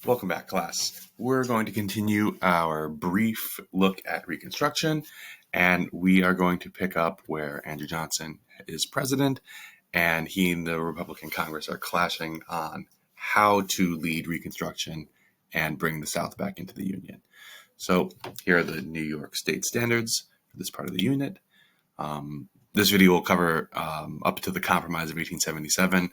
Welcome back, class. We're going to continue our brief look at Reconstruction, and we are going to pick up where Andrew Johnson is president, and he and the Republican Congress are clashing on how to lead Reconstruction and bring the South back into the Union. So here are the New York State standards for this part of the unit. This video will cover up to the Compromise of 1877,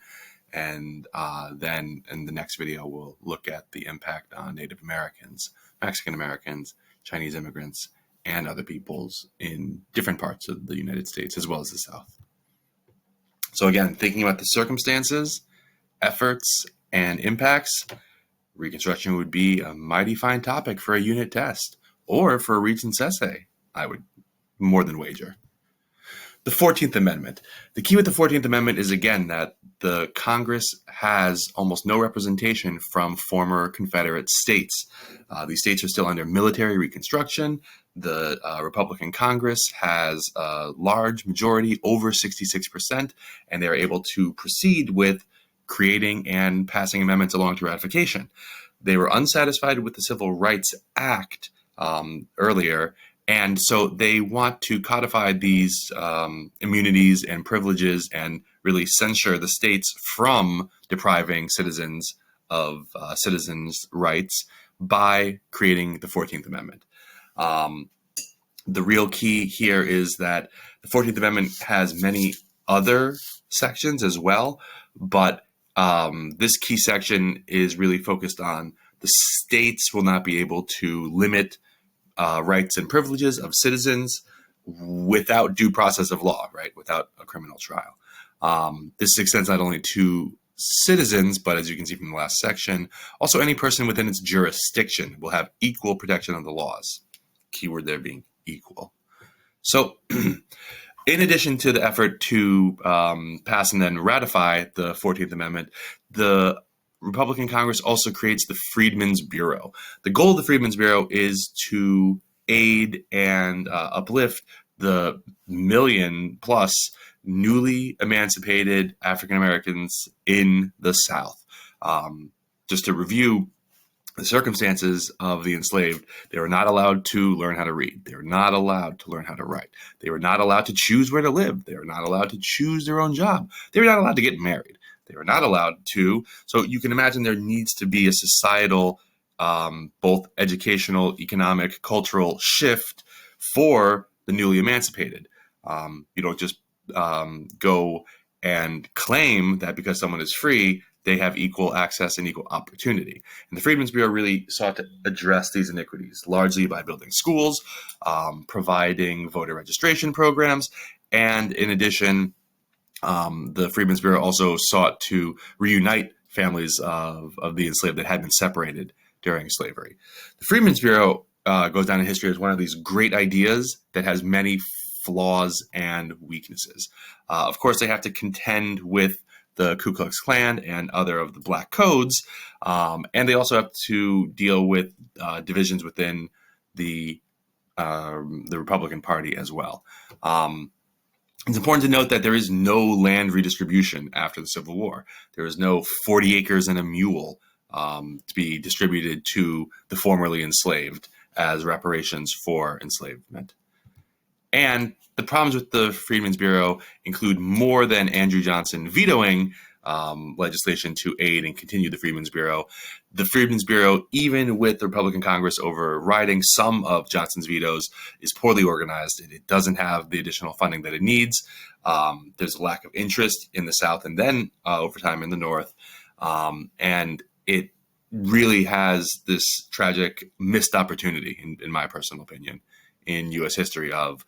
and then in the next video, we'll look at the impact on Native Americans, Mexican Americans, Chinese immigrants, and other peoples in different parts of the United States, as well as the South. So again, thinking about the circumstances, efforts, and impacts, Reconstruction would be a mighty fine topic for a unit test, or for a Regents essay, I would more than wager. The 14th Amendment. The key with the 14th Amendment is, again, that the Congress has almost no representation from former Confederate states. These states are still under military reconstruction. The Republican Congress has a large majority, over 66%, and they're able to proceed with creating and passing amendments along to ratification. They were unsatisfied with the Civil Rights Act earlier, and so they want to codify these immunities and privileges and really censure the states from depriving citizens of citizens' rights by creating the 14th Amendment. The real key here is that the 14th Amendment has many other sections as well, but this key section is really focused on the states will not be able to limit rights and privileges of citizens without due process of law, right? Without a criminal trial. This extends not only to citizens, but as you can see from the last section, also any person within its jurisdiction will have equal protection of the laws. Keyword there being equal. So in addition to the effort to pass and then ratify the 14th Amendment, the Republican Congress also creates the Freedmen's Bureau. The goal of the Freedmen's Bureau is to aid and uplift the million-plus newly emancipated African Americans in the South. Just to review the circumstances of the enslaved, they were not allowed to learn how to read. They were not allowed to learn how to write. They were not allowed to choose where to live. They were not allowed to choose their own job. They were not allowed to get married. They were not allowed to. So you can imagine there needs to be a societal, both educational, economic, cultural shift for the newly emancipated. You don't just go and claim that because someone is free, they have equal access and equal opportunity. And the Freedmen's Bureau really sought to address these iniquities, largely by building schools, providing voter registration programs, and in addition, the Freedmen's Bureau also sought to reunite families of the enslaved that had been separated during slavery. The Freedmen's Bureau goes down in history as one of these great ideas that has many flaws and weaknesses. Of course, they have to contend with the Ku Klux Klan and other of the black codes, and they also have to deal with divisions within the Republican Party as well. It's important to note that there is no land redistribution after the Civil War. There is no 40 acres and a mule to be distributed to the formerly enslaved as reparations for enslavement. And the problems with the Freedmen's Bureau include more than Andrew Johnson vetoing legislation to aid and continue the Freedmen's Bureau. The Freedmen's Bureau, even with the Republican Congress overriding some of Johnson's vetoes, is poorly organized. It doesn't have the additional funding that it needs. There's a lack of interest in the South and then over time in the North. And it really has this tragic missed opportunity, in my personal opinion, in U.S. history of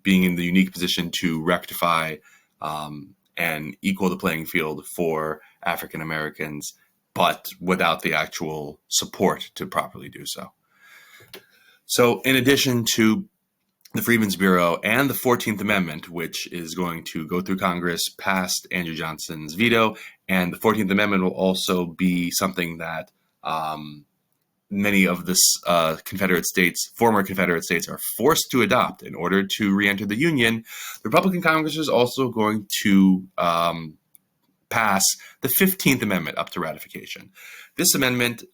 being in the unique position to rectify and equal the playing field for African Americans, but without the actual support to properly do so. So in addition to the Freedmen's Bureau and the 14th Amendment, which is going to go through Congress past Andrew Johnson's veto, and the 14th Amendment will also be something that many of the Confederate states, former Confederate states, are forced to adopt in order to re-enter the Union. The Republican Congress is also going to pass the 15th Amendment up to ratification. This amendment,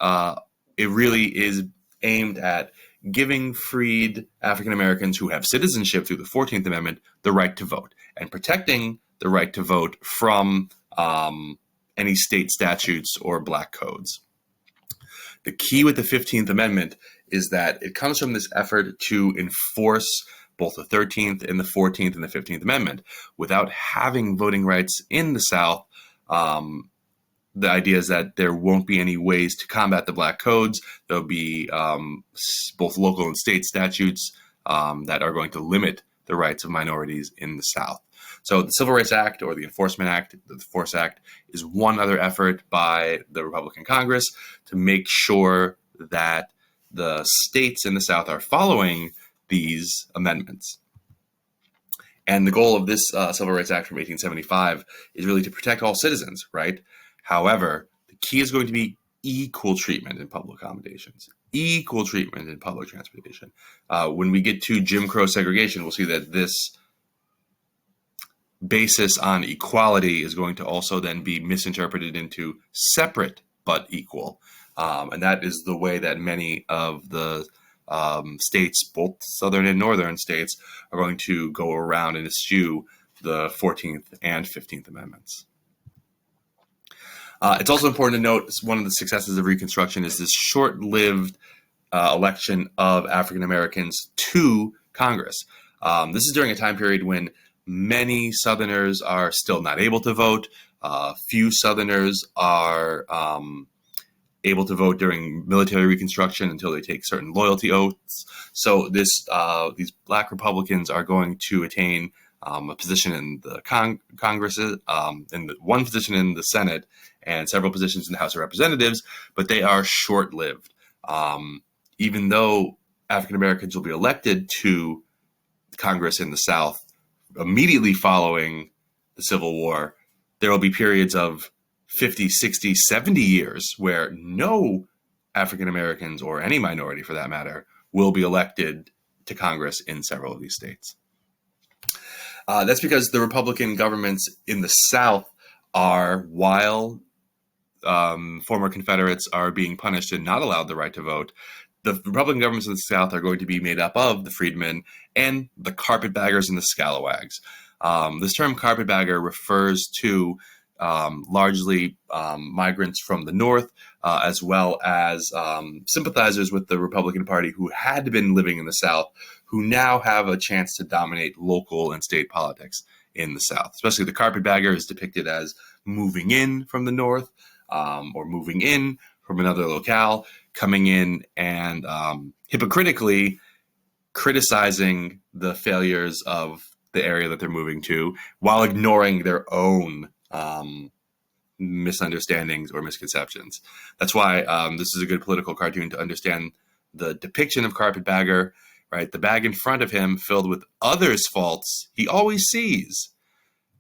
it really is aimed at giving freed African Americans who have citizenship through the 14th Amendment the right to vote, and protecting the right to vote from any state statutes or black codes. The key with the 15th Amendment is that it comes from this effort to enforce both the 13th and the 14th and the 15th Amendment. Without having voting rights in the South, the idea is that there won't be any ways to combat the black codes. There'll be both local and state statutes that are going to limit the rights of minorities in the South. So the Civil Rights Act, or the Enforcement Act, the Force Act, is one other effort by the Republican Congress to make sure that the states in the South are following these amendments. And the goal of this Civil Rights Act from 1875 is really to protect all citizens, right? However, the key is going to be equal treatment in public accommodations, equal treatment in public transportation. When we get to Jim Crow segregation, we'll see that this basis on equality is going to also then be misinterpreted into separate but equal. And that is the way that many of the states, both southern and northern states, are going to go around and eschew the 14th and 15th Amendments. It's also important to note one of the successes of Reconstruction is this short-lived election of African Americans to Congress. This is during a time period when many Southerners are still not able to vote. Few Southerners are able to vote during military Reconstruction until they take certain loyalty oaths. So these Black Republicans are going to attain a position in the Congress, and one position in the Senate, and several positions in the House of Representatives, but they are short-lived. Even though African Americans will be elected to Congress in the South immediately following the Civil War, there will be periods of 50, 60, 70 years where no African Americans, or any minority for that matter, will be elected to Congress in several of these states. That's because the Republican governments in the South are, while former Confederates are being punished and not allowed the right to vote, the Republican governments of the South are going to be made up of the freedmen and the carpetbaggers and the scalawags. This term carpetbagger refers to largely migrants from the North, as well as sympathizers with the Republican Party who had been living in the South, who now have a chance to dominate local and state politics in the South. Especially the carpetbagger is depicted as moving in from the North, or moving in from another locale, coming in and hypocritically criticizing the failures of the area that they're moving to, while ignoring their own misunderstandings or misconceptions. That's why this is a good political cartoon to understand the depiction of carpetbagger, right? The bag in front of him filled with others' faults he always sees.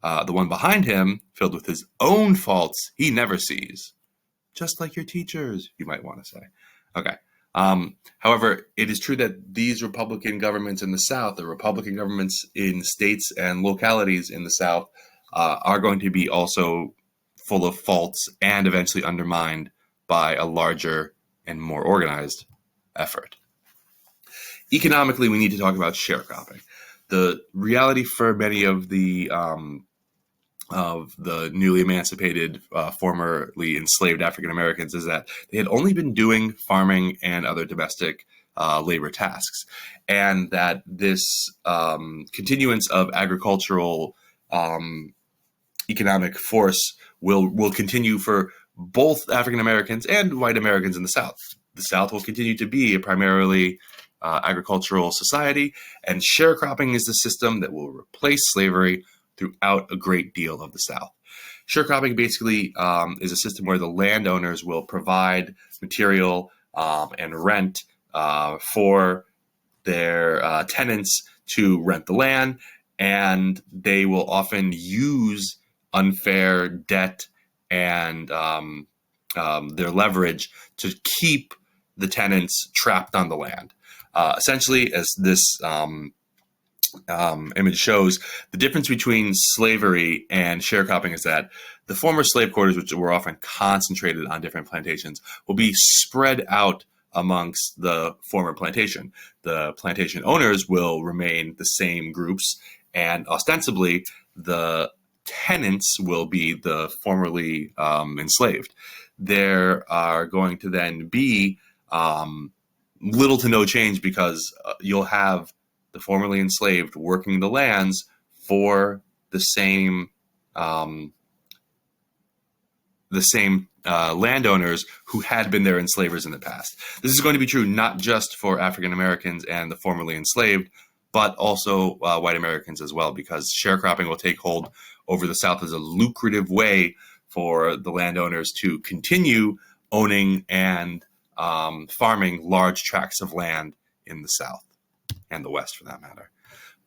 The one behind him filled with his own faults he never sees. Just like your teachers, you might want to say. Okay. However, it is true that these Republican governments in the South, the Republican governments in states and localities in the South, are going to be also full of faults and eventually undermined by a larger and more organized effort. Economically, we need to talk about sharecropping. The reality for many of the newly emancipated, formerly enslaved African Americans is that they had only been doing farming and other domestic labor tasks, and that this continuance of agricultural economic force will continue for both African Americans and white Americans in the South. The South will continue to be a primarily agricultural society, and sharecropping is the system that will replace slavery throughout a great deal of the South. Sharecropping basically is a system where the landowners will provide material and rent for their tenants to rent the land, and they will often use unfair debt and their leverage to keep the tenants trapped on the land. Essentially, as this image shows, the difference between slavery and sharecropping is that the former slave quarters, which were often concentrated on different plantations, will be spread out amongst the former plantation. The plantation owners will remain the same groups, and ostensibly the tenants will be the formerly enslaved. There are going to then be little to no change because you'll have the formerly enslaved working the lands for the same landowners who had been their enslavers in the past. This is going to be true not just for African Americans and the formerly enslaved, but also white Americans as well, because sharecropping will take hold over the South as a lucrative way for the landowners to continue owning and farming large tracts of land in the South and the West, for that matter.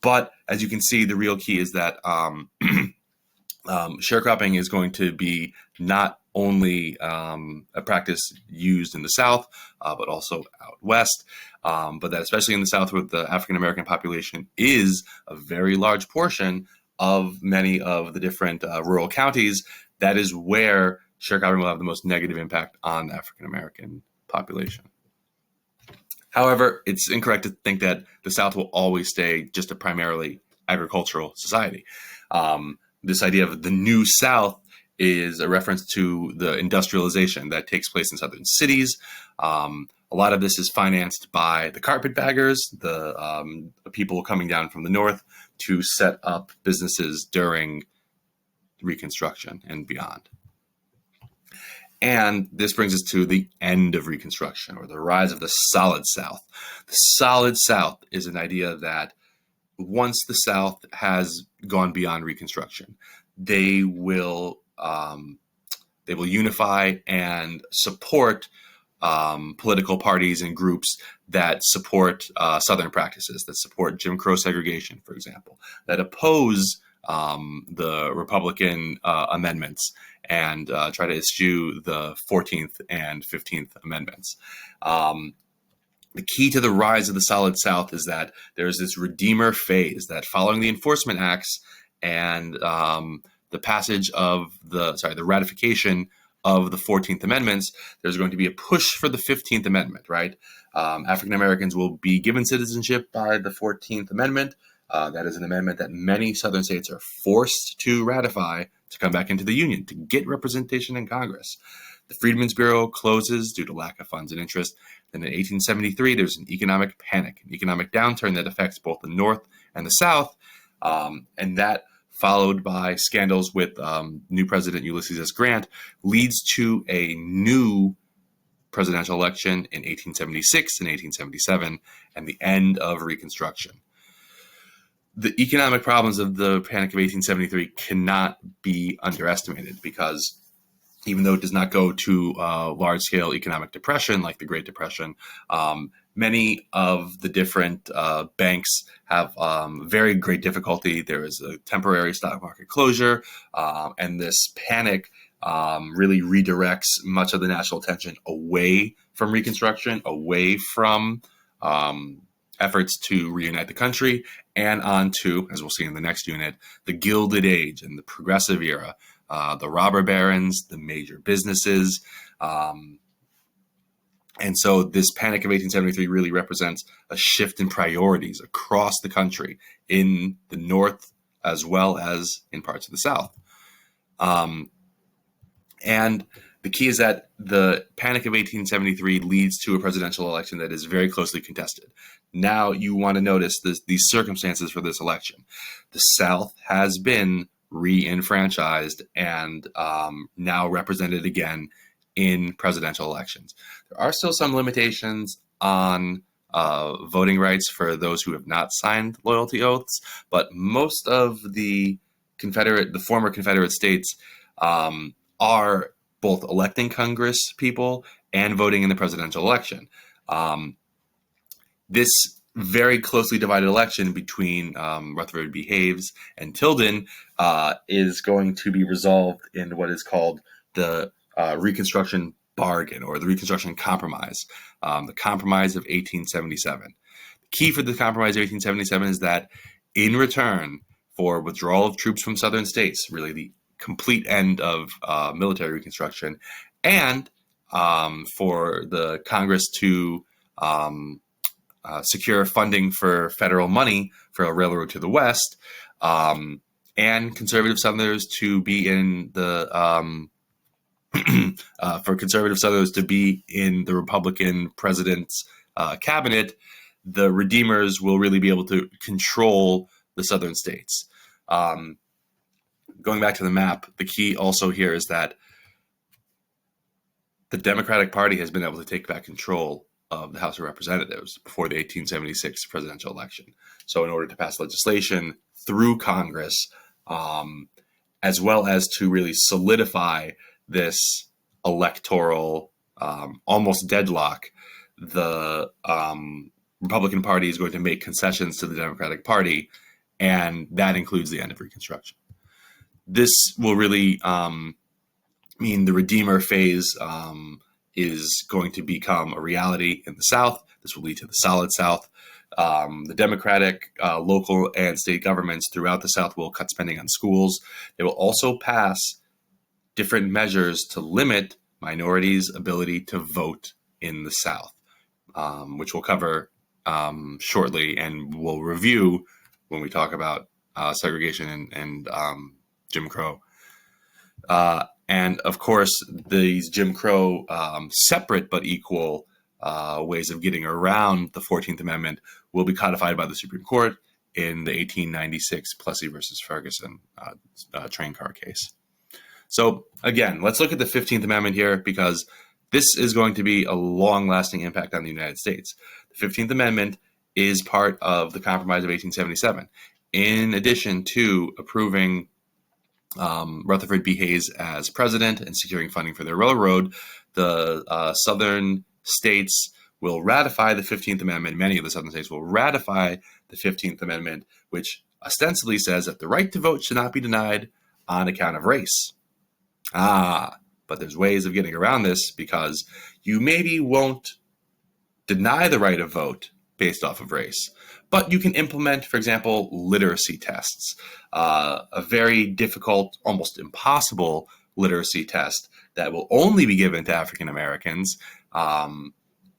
But as you can see, the real key is that sharecropping is going to be not only a practice used in the South, but also out West. But that especially in the South, with the African American population, is a very large portion of many of the different rural counties. That is where sharecropping will have the most negative impact on the African American population. However, it's incorrect to think that the South will always stay just a primarily agricultural society. This idea of the New South is a reference to the industrialization that takes place in southern cities. A lot of this is financed by the carpetbaggers, the people coming down from the North to set up businesses during Reconstruction and beyond. And this brings us to the end of Reconstruction, or the rise of the Solid South. The Solid South is an idea that once the South has gone beyond Reconstruction, they will unify and support political parties and groups that support Southern practices, that support Jim Crow segregation, for example, that oppose the Republican amendments and try to eschew the 14th and 15th Amendments. The key to the rise of the Solid South is that there's this Redeemer phase that, following the enforcement acts and the passage of the ratification of the 14th Amendments, there's going to be a push for the 15th Amendment, right? African Americans will be given citizenship by the 14th Amendment. That is an amendment that many Southern states are forced to ratify to come back into the Union, to get representation in Congress. The Freedmen's Bureau closes due to lack of funds and interest. Then in 1873, there's an economic panic, an economic downturn that affects both the North and the South. And that, followed by scandals with new President Ulysses S. Grant, leads to a new presidential election in 1876 and 1877 and the end of Reconstruction. The economic problems of the Panic of 1873 cannot be underestimated, because even though it does not go to large-scale economic depression like the Great Depression, many of the different banks have very great difficulty. There is a temporary stock market closure, and this panic really redirects much of the national attention away from Reconstruction, away from efforts to reunite the country, and onto, as we'll see in the next unit, the Gilded Age and the Progressive Era, the robber barons, the major businesses. And so this Panic of 1873 really represents a shift in priorities across the country, in the North as well as in parts of the South. And the key is that the Panic of 1873 leads to a presidential election that is very closely contested. Now you want to notice these circumstances for this election. The South has been re-enfranchised and now represented again in presidential elections. There are still some limitations on voting rights for those who have not signed loyalty oaths, but most of the former Confederate states are both electing Congress people and voting in the presidential election. This very closely divided election between Rutherford B. Hayes and Tilden is going to be resolved in what is called the Reconstruction Bargain, or the Reconstruction Compromise, the Compromise of 1877. The key for the Compromise of 1877 is that in return for withdrawal of troops from southern states, really the complete end of military Reconstruction, and for the Congress to secure funding for federal money for a railroad to the west, and conservative Southerners to be in the for conservative Southerners to be in the Republican president's cabinet. The Redeemers will really be able to control the southern states. Going back to the map, the key also here is that the Democratic Party has been able to take back control of the House of Representatives before the 1876 presidential election. So in order to pass legislation through Congress, as well as to really solidify this electoral almost deadlock, the Republican Party is going to make concessions to the Democratic Party, and that includes the end of Reconstruction. This will really mean the Redeemer phase is going to become a reality in the South. This will lead to the Solid South. The Democratic local and state governments throughout the South will cut spending on schools. They will also pass different measures to limit minorities' ability to vote in the South, which we'll cover shortly and we'll review when we talk about segregation and Jim Crow. And of course, these Jim Crow separate but equal ways of getting around the 14th Amendment will be codified by the Supreme Court in the 1896 Plessy versus Ferguson train car case. So again, let's look at the 15th Amendment here, because this is going to be a long-lasting impact on the United States. The 15th Amendment is part of the Compromise of 1877. In addition to approving Rutherford B. Hayes as president and securing funding for their railroad, the southern states will ratify the 15th Amendment. Many of the southern states will ratify the 15th Amendment, which ostensibly says that the right to vote should not be denied on account of race. But there's ways of getting around this, because you maybe won't deny the right of vote based off of race, but you can implement, for example, literacy tests, a very difficult, almost impossible literacy test that will only be given to African Americans,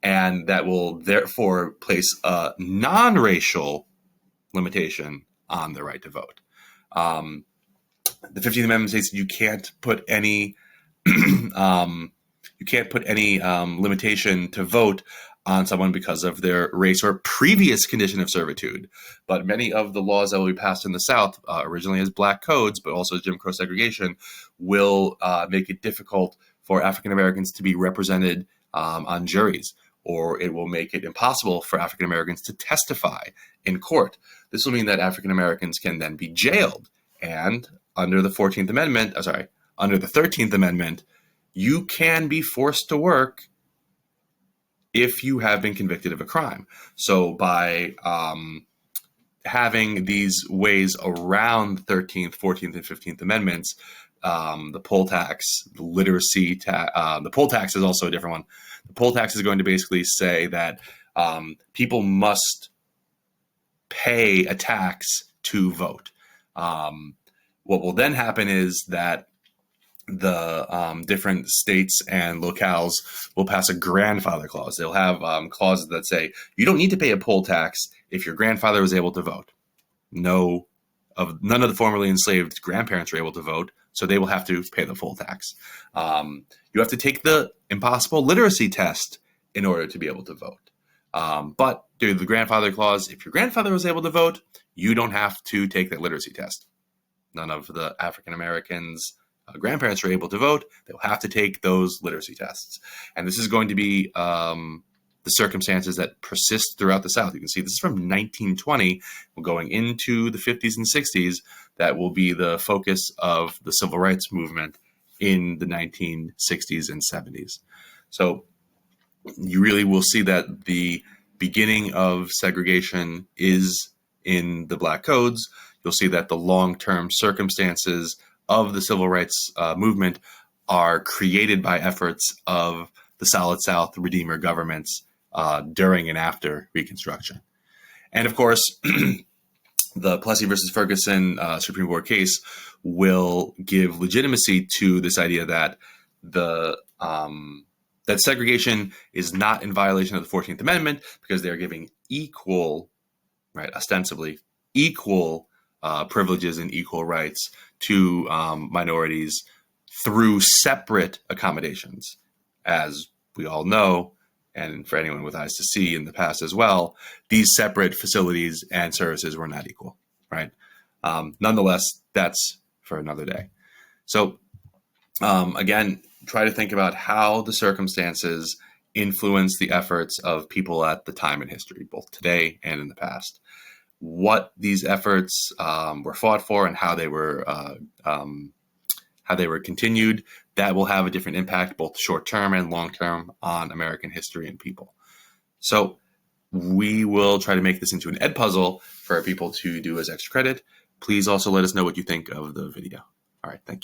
and that will therefore place a non-racial limitation on the right to vote. The 15th Amendment states you can't put any limitation to vote on someone because of their race or previous condition of servitude. But many of the laws that will be passed in the South, originally as black codes, but also as Jim Crow segregation, will make it difficult for African Americans to be represented on juries, or it will make it impossible for African Americans to testify in court. This will mean that African Americans can then be jailed, and under the 14th Amendment, under the 13th Amendment, you can be forced to work if you have been convicted of a crime. So by having these ways around the 13th, 14th, and 15th Amendments, the poll tax, the literacy tax, the poll tax is also a different one. The poll tax is going to basically say that people must pay a tax to vote. What will then happen is that the different states and locales will pass a grandfather clause. They'll have clauses that say you don't need to pay a poll tax if your grandfather was able to vote. None of the formerly enslaved grandparents were able to vote, so they will have to pay the full tax. You have to take the impossible literacy test in order to be able to vote. But due to the grandfather clause, if your grandfather was able to vote, you don't have to take that literacy test. None of the African Americans' grandparents are able to vote. They'll have to take those literacy tests. And this is going to be the circumstances that persist throughout the South. You can see this is from 1920, going into the 50s and 60s. That will be the focus of the civil rights movement in the 1960s and 70s. So you really will see that the beginning of segregation is in the Black Codes. You'll see that the long-term circumstances of the civil rights movement are created by efforts of the Solid South Redeemer governments during and after Reconstruction. And of course, the Plessy versus Ferguson Supreme Court case will give legitimacy to this idea that that segregation is not in violation of the 14th Amendment because they are giving equal, right, ostensibly equal privileges and equal rights to minorities through separate accommodations. As we all know, and for anyone with eyes to see in the past as well, these separate facilities and services were not equal, right? Nonetheless, that's for another day. So again, try to think about how the circumstances influence the efforts of people at the time in history, both today and in the past. What these efforts were fought for and how they were continued, that will have a different impact, both short-term and long-term, on American history and people. So we will try to make this into an ed puzzle for people to do as extra credit. Please also let us know what you think of the video. All right, thank you.